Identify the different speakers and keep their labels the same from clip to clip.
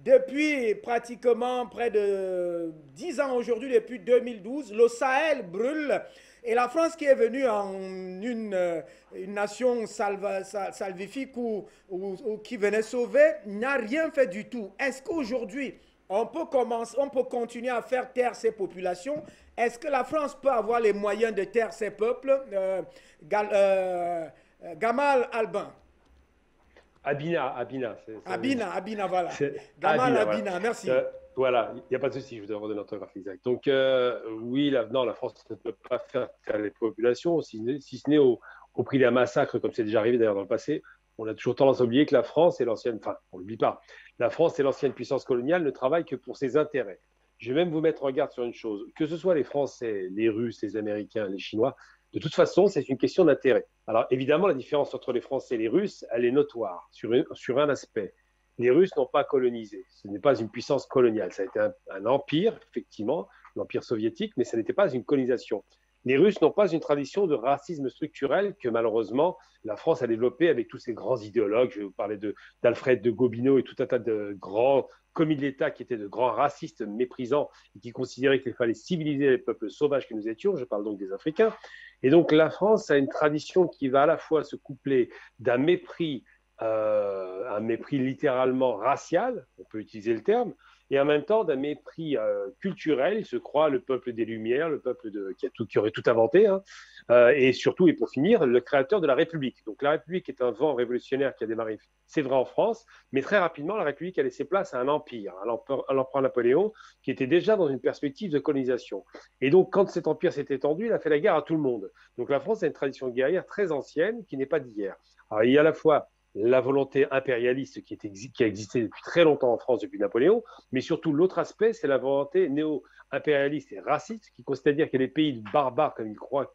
Speaker 1: Depuis pratiquement près de 10 ans aujourd'hui, depuis 2012, le Sahel brûle et la France qui est venue en une nation salvifique ou qui venait sauver n'a rien fait du tout. Est-ce qu'aujourd'hui, on peut continuer à faire taire ces populations? Est-ce que la France peut avoir les moyens de taire ces peuples? Gamal Albin.
Speaker 2: Abina,
Speaker 1: Abina, voilà. Gamal
Speaker 2: Abina, voilà.
Speaker 1: Abina, merci.
Speaker 2: Euh, voilà, il n'y a pas de souci, je vous donne l'orthographe exacte. Donc, oui, non, la France ne peut pas faire taire les populations, si ce n'est au prix d'un massacre, comme c'est déjà arrivé d'ailleurs dans le passé. On a toujours tendance à oublier que la France est l'ancienne, enfin, on ne l'oublie pas, la France et l'ancienne puissance coloniale ne travaillent que pour ses intérêts. Je vais même vous mettre en garde sur une chose, que ce soit les Français, les Russes, les Américains, les Chinois, de toute façon, c'est une question d'intérêt. Alors, évidemment, la différence entre les Français et les Russes, elle est notoire sur un aspect. Les Russes n'ont pas colonisé. Ce n'est pas une puissance coloniale. Ça a été un empire, effectivement, l'empire soviétique, mais ce n'était pas une colonisation. Les Russes n'ont pas une tradition de racisme structurel que malheureusement la France a développé avec tous ces grands idéologues. Je vais vous parler d'Alfred de Gobineau et tout un tas de grands commis de l'État qui étaient de grands racistes méprisants et qui considéraient qu'il fallait civiliser les peuples sauvages que nous étions. Je parle donc des Africains. Et donc la France a une tradition qui va à la fois se coupler d'un mépris, un mépris littéralement racial, on peut utiliser le terme, et en même temps d'un mépris culturel. Il se croit le peuple des Lumières, le peuple qui aurait tout inventé, hein, et surtout, et pour finir, le créateur de la République. Donc la République est un vent révolutionnaire qui a démarré, c'est vrai en France, mais très rapidement, la République a laissé place à un empire, à l'empereur Napoléon, qui était déjà dans une perspective de colonisation. Et donc, quand cet empire s'est étendu, il a fait la guerre à tout le monde. Donc la France a une tradition guerrière très ancienne qui n'est pas d'hier. Alors, il y a à la fois la volonté impérialiste qui a existé depuis très longtemps en France depuis Napoléon, mais surtout l'autre aspect, c'est la volonté néo-impérialiste et raciste, qui consiste à dire que les pays barbares, comme ils croient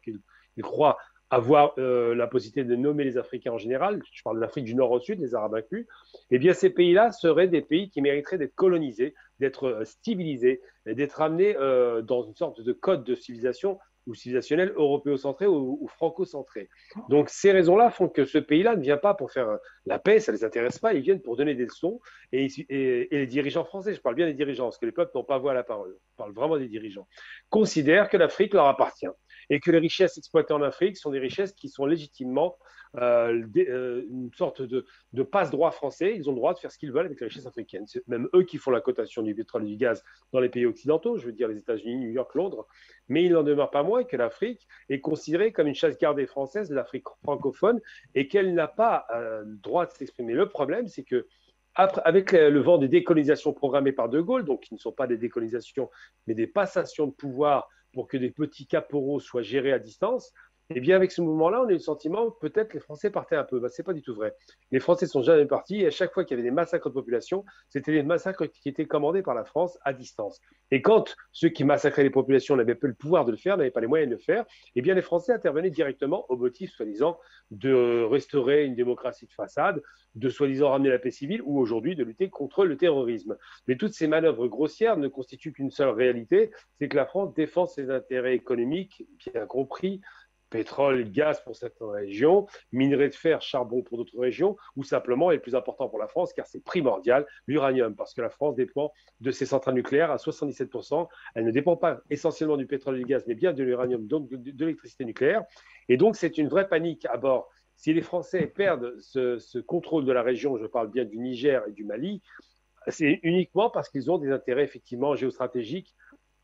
Speaker 2: avoir la possibilité de nommer les Africains en général, je parle de l'Afrique du Nord au Sud, les Arabes inclus, eh bien ces pays-là seraient des pays qui mériteraient d'être colonisés, d'être civilisés, d'être amenés dans une sorte de code de civilisation ou civilisationnel européocentré ou franco-centré. Donc ces raisons-là font que ce pays-là ne vient pas pour faire la paix, ça ne les intéresse pas, ils viennent pour donner des leçons. Et les dirigeants français, je parle bien des dirigeants, parce que les peuples n'ont pas voix à la parole, je parle vraiment des dirigeants, considèrent que l'Afrique leur appartient et que les richesses exploitées en Afrique sont des richesses qui sont légitimement une sorte de passe-droit français. Ils ont le droit de faire ce qu'ils veulent avec les richesses africaines. C'est même eux qui font la cotation du pétrole et du gaz dans les pays occidentaux, je veux dire les États-Unis, New York, Londres. Mais il n'en demeure pas moins que l'Afrique est considérée comme une chasse gardée française de l'Afrique francophone et qu'elle n'a pas le droit de s'exprimer. Le problème, c'est que avec le vent des décolonisations programmées par De Gaulle, donc qui ne sont pas des décolonisations, mais des passations de pouvoir pour que des petits caporaux soient gérés à distance, eh bien, avec ce mouvement-là, on a eu le sentiment que peut-être les Français partaient un peu. Ben, ce n'est pas du tout vrai. Les Français sont jamais partis et à chaque fois qu'il y avait des massacres de population, c'était des massacres qui étaient commandés par la France à distance. Et quand ceux qui massacraient les populations n'avaient pas le pouvoir de le faire, n'avaient pas les moyens de le faire, eh bien, les Français intervenaient directement au motif, soi-disant, de restaurer une démocratie de façade, de soi-disant ramener la paix civile ou aujourd'hui de lutter contre le terrorisme. Mais toutes ces manœuvres grossières ne constituent qu'une seule réalité, c'est que la France défend ses intérêts économiques, bien compris, pétrole, gaz pour certaines régions, minerais de fer, charbon pour d'autres régions, ou simplement, et le plus important pour la France, car c'est primordial, l'uranium, parce que la France dépend de ses centrales nucléaires à 77%. Elle ne dépend pas essentiellement du pétrole et du gaz, mais bien de l'uranium, donc de l'électricité nucléaire. Et donc, c'est une vraie panique à bord. Si les Français perdent ce contrôle de la région, je parle bien du Niger et du Mali, c'est uniquement parce qu'ils ont des intérêts effectivement géostratégiques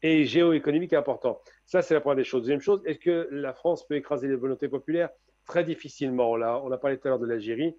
Speaker 2: et géoéconomique important. Ça, c'est la première des choses. Deuxième chose, est-ce que la France peut écraser les volontés populaires? Très difficilement. On a parlé tout à l'heure de l'Algérie.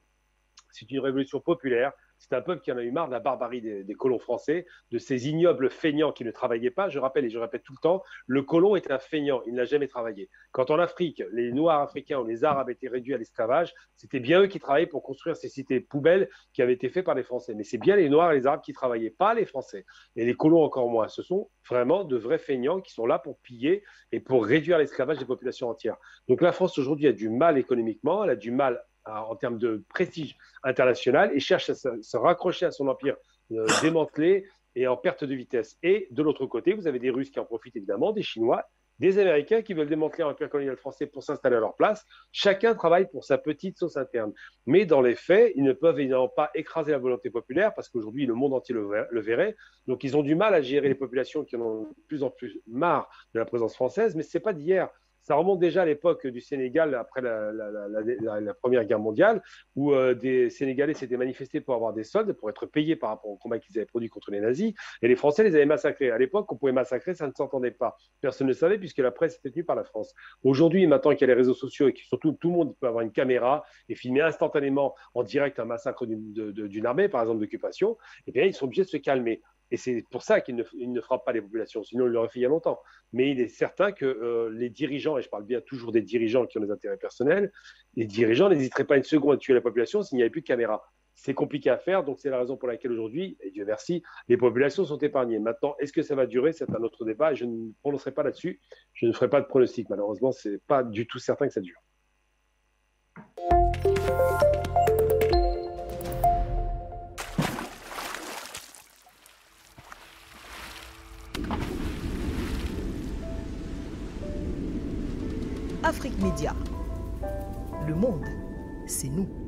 Speaker 2: C'est une révolution populaire. C'est un peuple qui en a eu marre de la barbarie des colons français, de ces ignobles feignants qui ne travaillaient pas. Je rappelle et je répète tout le temps, le colon est un feignant, il n'a jamais travaillé. Quand en Afrique, les Noirs africains ou les Arabes étaient réduits à l'esclavage, c'était bien eux qui travaillaient pour construire ces cités poubelles qui avaient été faites par les Français. Mais c'est bien les Noirs et les Arabes qui travaillaient, pas les Français. Et les colons encore moins. Ce sont vraiment de vrais feignants qui sont là pour piller et pour réduire l'esclavage des populations entières. Donc la France aujourd'hui a du mal économiquement, elle a du mal en termes de prestige international et cherche à se raccrocher à son empire démantelé et en perte de vitesse. Et de l'autre côté, vous avez des Russes qui en profitent évidemment, des Chinois des Américains qui veulent démanteler l'empire colonial français pour s'installer à leur place. Chacun travaille pour sa petite sauce interne. Mais dans les faits, ils ne peuvent évidemment pas écraser la volonté populaire parce qu'aujourd'hui, le monde entier le verrait. Donc, ils ont du mal à gérer les populations qui en ont de plus en plus marre de la présence française. Mais ce n'est pas d'hier. Ça remonte déjà à l'époque du Sénégal, après la Première Guerre mondiale, où des Sénégalais s'étaient manifestés pour avoir des soldes, pour être payés par rapport au combat qu'ils avaient produit contre les nazis. Et les Français les avaient massacrés. À l'époque, on pouvait massacrer, ça ne s'entendait pas. Personne ne savait puisque la presse était tenue par la France. Aujourd'hui, maintenant qu'il y a les réseaux sociaux et que surtout tout le monde peut avoir une caméra et filmer instantanément en direct un massacre d'une armée, par exemple d'occupation, eh bien, ils sont obligés de se calmer. Et c'est pour ça qu'il ne frappe pas les populations, sinon il l'aurait fait il y a longtemps. Mais il est certain que les dirigeants, et je parle bien toujours des dirigeants qui ont des intérêts personnels, les dirigeants n'hésiteraient pas une seconde à tuer la population s'il n'y avait plus de caméras. C'est compliqué à faire, donc c'est la raison pour laquelle aujourd'hui, et Dieu merci, les populations sont épargnées. Maintenant, est-ce que ça va durer? C'est un autre débat, et je ne me prononcerai pas là-dessus. Je ne ferai pas de pronostic, malheureusement, ce n'est pas du tout certain que ça dure.
Speaker 3: Afrique Média. Le monde, c'est nous.